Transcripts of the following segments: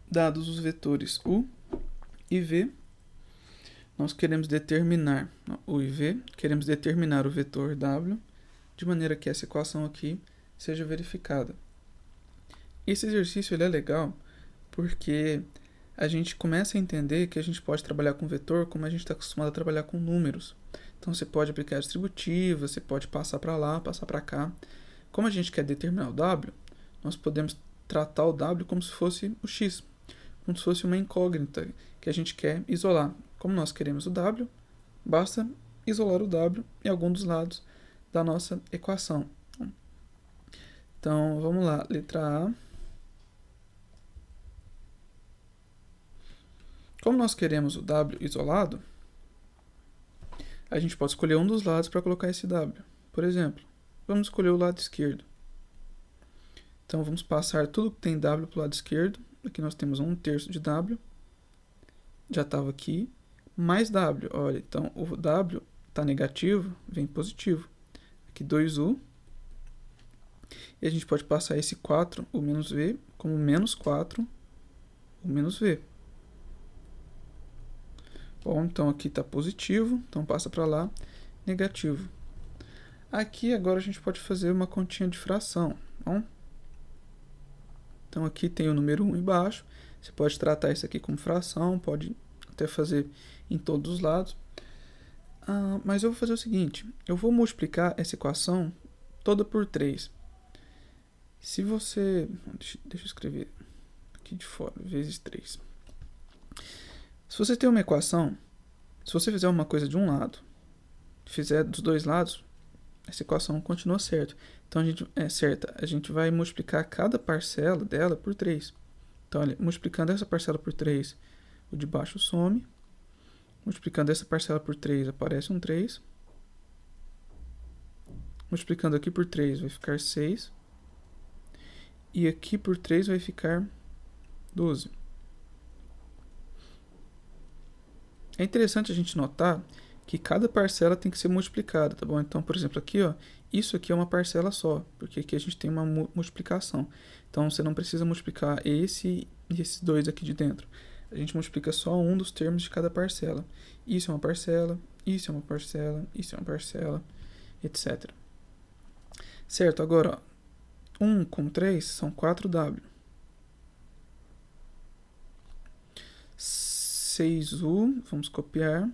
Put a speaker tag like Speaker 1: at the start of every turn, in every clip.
Speaker 1: Dados os vetores u e v, nós queremos determinar u e v, queremos determinar o vetor w, de maneira que essa equação aqui seja verificada. Esse exercício ele é legal porque a gente começa a entender que a gente pode trabalhar com vetor como a gente está acostumado a trabalhar com números. Então você pode aplicar a distributiva, você pode passar para lá, passar para cá. Como a gente quer determinar o w, nós podemos tratar o w como se fosse o x, como se fosse uma incógnita que a gente quer isolar. Como nós queremos o w, basta isolar o w em algum dos lados da nossa equação. Então, vamos lá, letra A. Como nós queremos o w isolado, a gente pode escolher um dos lados para colocar esse w. Por exemplo, vamos escolher o lado esquerdo. Então, vamos passar tudo que tem w para o lado esquerdo. Aqui nós temos 1/3 de w. Já estava aqui. Mais w. Olha, então o w está negativo, vem positivo. Aqui 2u. E a gente pode passar esse 4, o menos v, como menos 4, o menos v. Bom, então aqui está positivo, então passa para lá, negativo. Aqui agora a gente pode fazer uma continha de fração. Bom? Então aqui tem o número 1 embaixo, você pode tratar isso aqui como fração, pode até fazer em todos os lados. Mas eu vou fazer o seguinte, eu vou multiplicar essa equação toda por 3. Se você... Deixa eu escrever aqui de fora, vezes 3. Se você tem uma equação, se você fizer uma coisa de um lado, fizer dos dois lados, essa equação continua certa. Então, a gente vai multiplicar cada parcela dela por 3. Então, olha, multiplicando essa parcela por 3, o de baixo some. Multiplicando essa parcela por 3, aparece um 3. Multiplicando aqui por 3, vai ficar 6. E aqui por 3 vai ficar 12. É interessante a gente notar que cada parcela tem que ser multiplicada, tá bom? Então, por exemplo, aqui, ó, isso aqui é uma parcela só, porque aqui a gente tem uma multiplicação. Então, você não precisa multiplicar esse e esses dois aqui de dentro. A gente multiplica só um dos termos de cada parcela. Isso é uma parcela, isso é uma parcela, isso é uma parcela, etc. Certo, agora, ó, 1 com 3 são 4w. 6u, vamos copiar.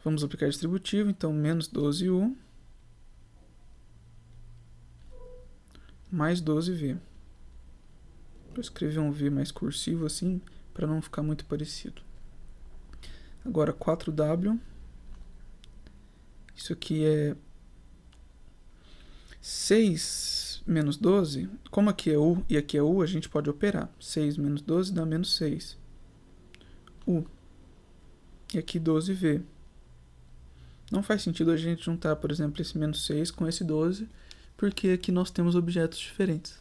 Speaker 1: Vamos aplicar distributivo, então menos 12u mais 12v. Vou escrever um v mais cursivo assim, para não ficar muito parecido. Agora 4w. Isso aqui é 6 menos 12. Como aqui é u e aqui é u, a gente pode operar. 6 menos 12 dá menos 6. U. E aqui 12v. Não faz sentido a gente juntar, por exemplo, esse menos 6 com esse 12, porque aqui nós temos objetos diferentes.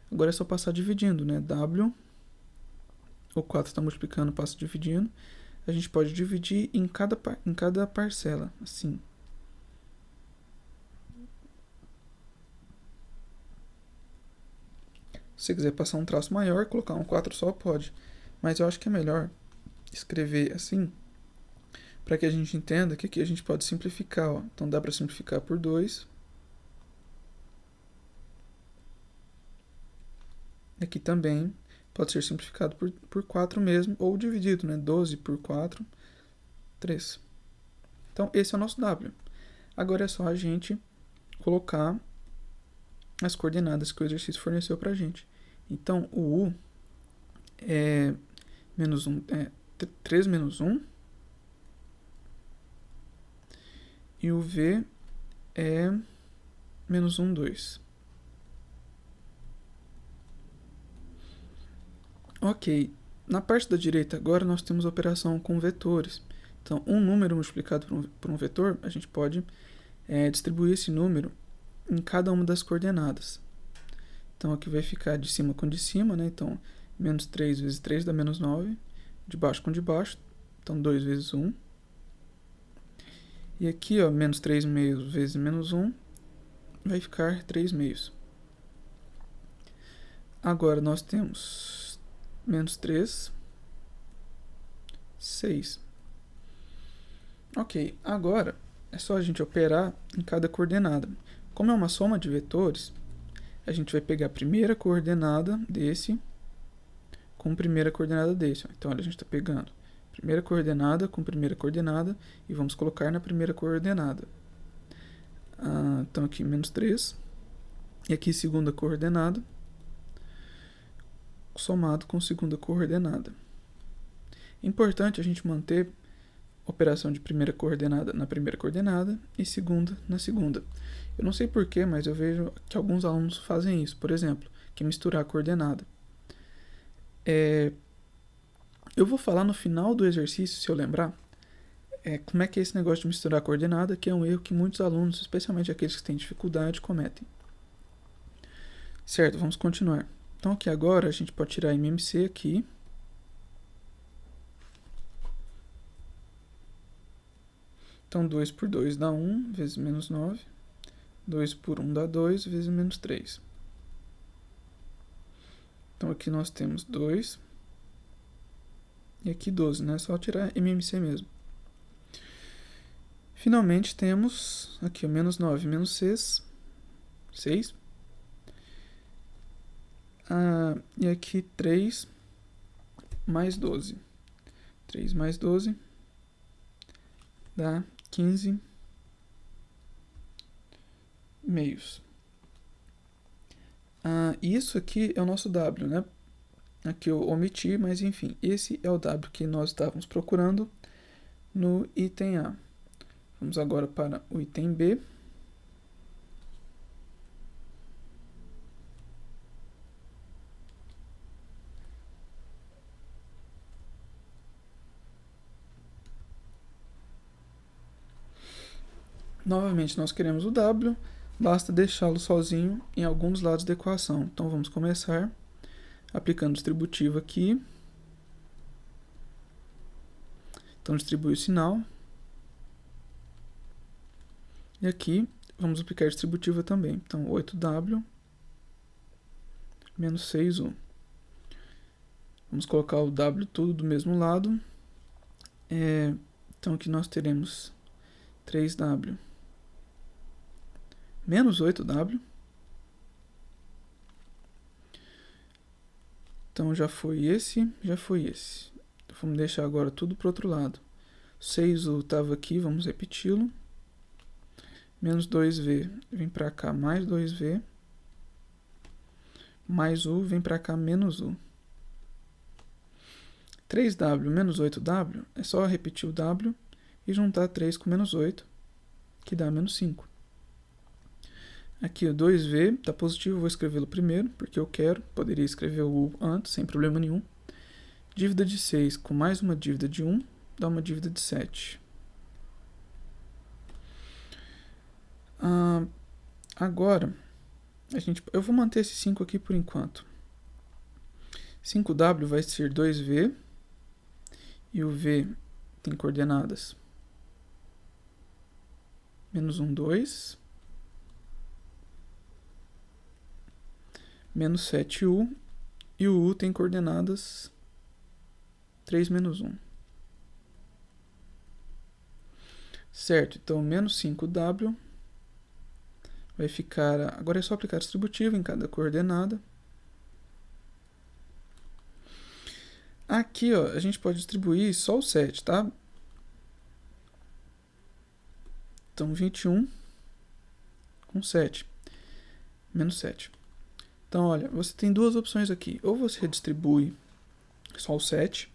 Speaker 1: Agora é só passar dividindo, né? W, o 4 está multiplicando, passa dividindo. A gente pode dividir em cada parcela, assim. Se você quiser passar um traço maior, colocar um 4 só, pode. Mas eu acho que é melhor escrever assim, para que a gente entenda que aqui a gente pode simplificar. Ó. Então dá para simplificar por 2. Aqui também pode ser simplificado por 4 mesmo, ou dividido, né? 12 por 4, 3. Então esse é o nosso w. Agora é só a gente colocar as coordenadas que o exercício forneceu para a gente. Então o u é menos 1, 3 menos 1. E o v é menos 1, 2. Ok, na parte da direita agora nós temos a operação com vetores. Então, um número multiplicado por um vetor, a gente pode distribuir esse número em cada uma das coordenadas. Então, aqui vai ficar de cima com de cima, né? Então, menos 3 vezes 3 dá menos 9. De baixo com de baixo, então 2 vezes 1. E aqui, ó, menos 3 meios vezes menos 1, vai ficar 3 meios. Agora nós temos menos 3, 6. Ok, agora é só a gente operar em cada coordenada. Como é uma soma de vetores, a gente vai pegar a primeira coordenada desse com a primeira coordenada desse. Então, olha, a gente está pegando primeira coordenada com primeira coordenada e vamos colocar na primeira coordenada. Então, aqui menos 3. E aqui segunda coordenada somado com segunda coordenada. Importante a gente manter operação de primeira coordenada na primeira coordenada e segunda na segunda. Eu não sei porquê, mas eu vejo que alguns alunos fazem isso. Por exemplo, que é misturar a coordenada. Eu vou falar no final do exercício, se eu lembrar, como é que é esse negócio de misturar a coordenada, que é um erro que muitos alunos, especialmente aqueles que têm dificuldade, cometem. Certo, vamos continuar. Então aqui agora a gente pode tirar MMC aqui. Então 2 por 2 dá 1 vezes menos 9. 2 por 1 dá 2 vezes menos 3. Então aqui nós temos 2. E aqui 12, né? Só tirar MMC mesmo. Finalmente temos aqui o menos 9 menos 6. 6. E aqui 3 mais 12. 3 mais 12 dá 15 meios. Isso aqui é o nosso W, né? Aqui eu omiti, mas enfim, esse é o W que nós estávamos procurando no item A. Vamos agora para o item B. Novamente, nós queremos o W, basta deixá-lo sozinho em alguns lados da equação. Então, vamos começar aplicando o distributivo aqui. Então, distribui o sinal. E aqui, vamos aplicar a distributiva também. Então, 8W menos 6U. Vamos colocar o W tudo do mesmo lado. Então, aqui nós teremos 3W menos 8W. Então, já foi esse, já foi esse. Então, vamos deixar agora tudo para o outro lado. 6U estava aqui, vamos repeti-lo. Menos 2V vem para cá, mais 2V. Mais U vem para cá, menos U. 3W menos 8W é só repetir o W e juntar 3 com menos 8, que dá menos 5. Aqui o 2V está positivo, vou escrevê-lo primeiro, porque eu quero. Poderia escrever o U antes, sem problema nenhum. Dívida de 6 com mais uma dívida de 1 dá uma dívida de 7. Agora, eu vou manter esse 5 aqui por enquanto. 5W vai ser 2V. E o V tem coordenadas menos 1, 2. Menos 7U. E o U tem coordenadas 3, menos 1. Certo, então menos 5W vai ficar... Agora é só aplicar distributivo em cada coordenada. Aqui, ó, a gente pode distribuir só o 7, tá? Então, 21 com 7. Menos 7. Então, olha, você tem duas opções aqui. Ou você distribui só o 7,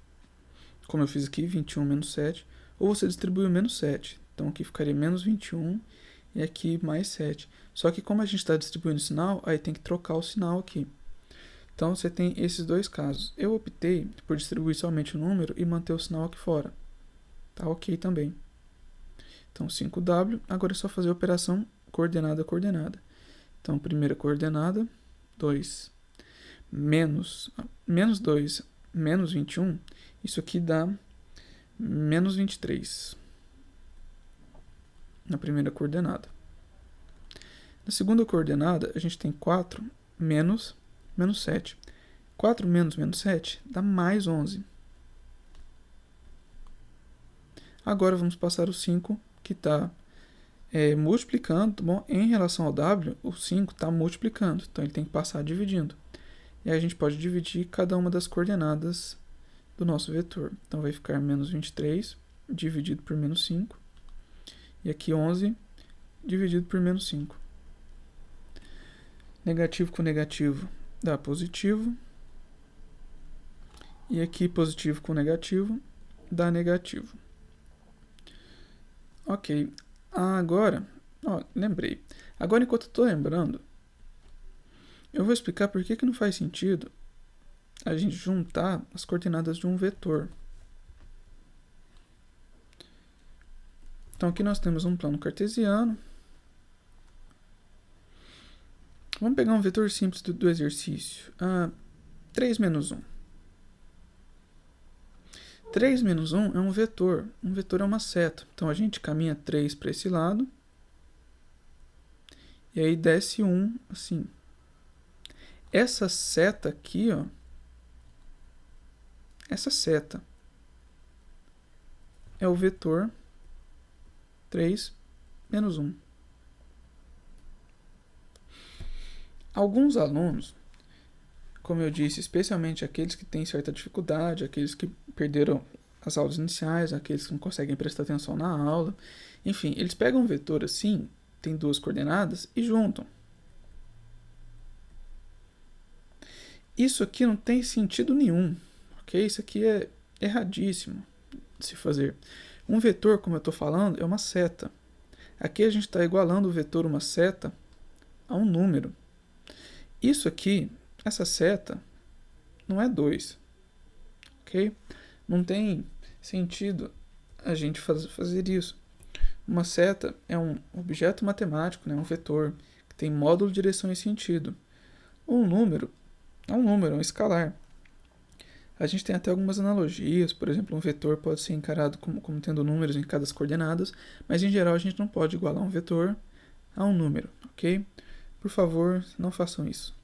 Speaker 1: como eu fiz aqui, 21 menos 7. Ou você distribui o menos 7. Então, aqui ficaria menos 21 e aqui mais 7. Só que como a gente está distribuindo o sinal, aí tem que trocar o sinal aqui. Então, você tem esses dois casos. Eu optei por distribuir somente o número e manter o sinal aqui fora. Tá ok também. Então, 5W. Agora é só fazer a operação coordenada a coordenada. Então, primeira coordenada, 2 menos 2 menos 21. Isso aqui dá menos 23. Na primeira coordenada. Na segunda coordenada, a gente tem 4 menos menos 7. 4 menos menos 7 dá mais 11. Agora vamos passar o 5, que está multiplicando, tá bom? Em relação ao w, o 5 está multiplicando, então ele tem que passar dividindo. E aí a gente pode dividir cada uma das coordenadas do nosso vetor. Então vai ficar menos 23 dividido por menos 5. E aqui 11 dividido por menos 5. Negativo com negativo dá positivo. E aqui positivo com negativo dá negativo. Ok. Agora, lembrei. Agora, enquanto eu estou lembrando, eu vou explicar por que não faz sentido a gente juntar as coordenadas de um vetor. Então, aqui nós temos um plano cartesiano. Vamos pegar um vetor simples do exercício. 3 menos 1. 3 menos 1 é um vetor. Um vetor é uma seta. Então, a gente caminha 3 para esse lado. E aí desce 1 assim. Essa seta aqui, ó. Essa seta é o vetor 3 menos 1. Alguns alunos, como eu disse, especialmente aqueles que têm certa dificuldade, aqueles que perderam as aulas iniciais, aqueles que não conseguem prestar atenção na aula, enfim, eles pegam um vetor assim, tem duas coordenadas, e juntam. Isso aqui não tem sentido nenhum, ok? Isso aqui é erradíssimo de se fazer. Um vetor, como eu estou falando, é uma seta. Aqui a gente está igualando o vetor uma seta a um número. Isso aqui, essa seta, não é 2. Ok? Não tem sentido a gente fazer isso. Uma seta é um objeto matemático, né? Um vetor, que tem módulo, direção e sentido. Um número é um escalar. A gente tem até algumas analogias, por exemplo, um vetor pode ser encarado como tendo números em cada coordenadas, mas em geral a gente não pode igualar um vetor a um número, ok? Por favor, não façam isso.